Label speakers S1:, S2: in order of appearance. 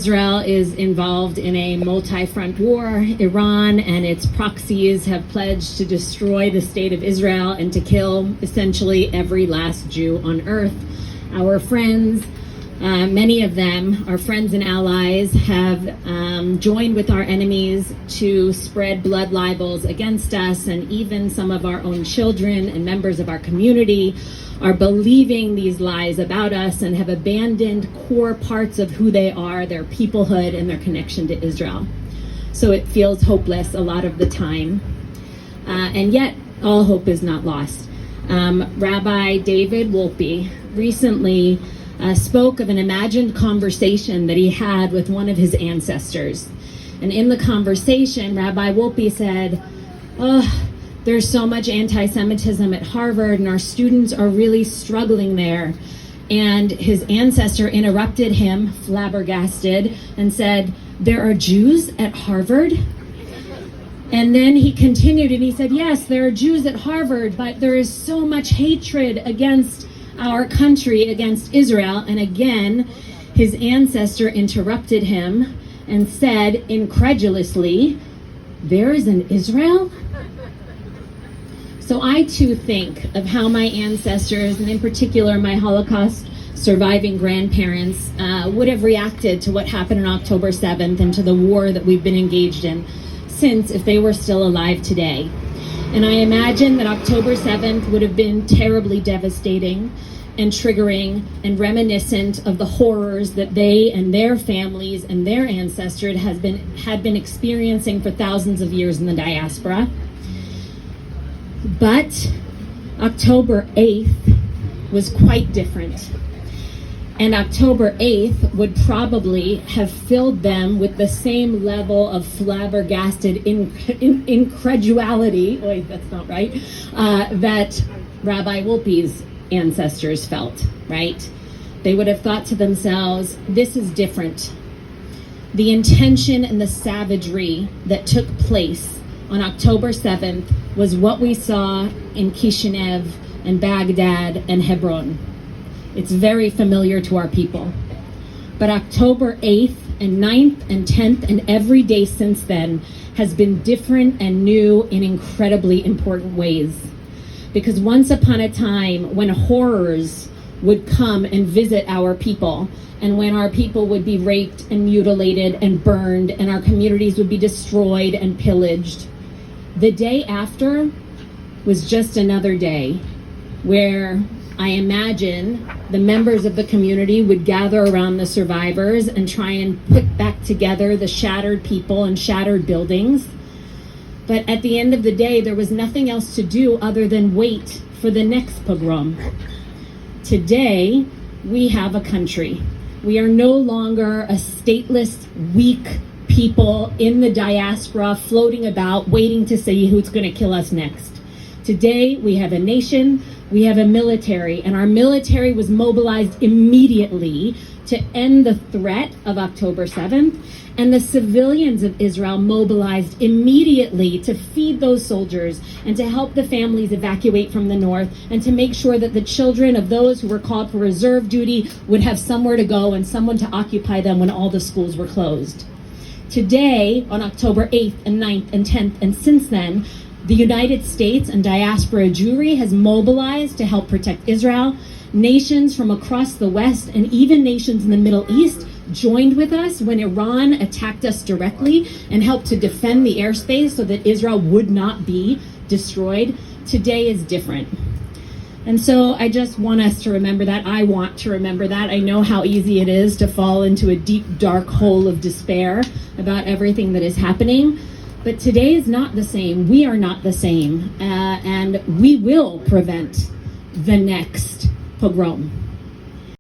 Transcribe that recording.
S1: Israel is involved in a multi-front war. Iran and its proxies have pledged to destroy the state of Israel and to kill essentially every last Jew on earth. Our friends, many of them, our friends and allies, have joined with our enemies to spread blood libels against us, and even some of our own children and members of our community are believing these lies about us and have abandoned core parts of who they are, their peoplehood and their connection to Israel. So it feels hopeless a lot of the time. And yet, all hope is not lost. Rabbi David Wolpe recently spoke of an imagined conversation that he had with one of his ancestors. And in the conversation, Rabbi Wolpe said, there's so much anti-Semitism at Harvard and our students are really struggling there. And his ancestor interrupted him, flabbergasted, and said, there are Jews at Harvard? And then he continued and he said, yes, there are Jews at Harvard, but there is so much hatred against our country, against Israel. And again, his ancestor interrupted him and said incredulously, there is an Israel? So I too think of how my ancestors, and in particular my Holocaust surviving grandparents, would have reacted to what happened on October 7th and to the war that we've been engaged in since, if they were still alive today. And I imagine that October 7th would have been terribly devastating and triggering and reminiscent of the horrors that they and their families and their ancestors had been experiencing for thousands of years in the diaspora. But October 8th was quite different. And October 8th would probably have filled them with the same level of flabbergasted incredulity, wait, that's not right, that Rabbi Wolpe's ancestors felt, right? They would have thought to themselves, this is different. The intention and the savagery that took place on October 7th was what we saw in Kishinev and Baghdad and Hebron. It's very familiar to our people. But October 8th and 9th and 10th and every day since then has been different and new in incredibly important ways. Because once upon a time, when horrors would come and visit our people, and when our people would be raped and mutilated and burned, and our communities would be destroyed and pillaged, the day after was just another day where I imagine the members of the community would gather around the survivors and try and put back together the shattered people and shattered buildings. But at the end of the day, there was nothing else to do other than wait for the next pogrom. Today, we have a country. We are no longer a stateless, weak people in the diaspora floating about waiting to see who's going to kill us next. Today, we have a nation, we have a military, and our military was mobilized immediately to end the threat of October 7th, and the civilians of Israel mobilized immediately to feed those soldiers and to help the families evacuate from the north and to make sure that the children of those who were called for reserve duty would have somewhere to go and someone to occupy them when all the schools were closed. Today, on October 8th and 9th and 10th, and since then, the United States and diaspora Jewry has mobilized to help protect Israel. Nations from across the West and even nations in the Middle East joined with us when Iran attacked us directly and helped to defend the airspace so that Israel would not be destroyed. Today is different. And so I just want us to remember that. I want to remember that. I know how easy it is to fall into a deep, dark hole of despair about everything that is happening. But today is not the same. We are not the same. And we will prevent the next pogrom.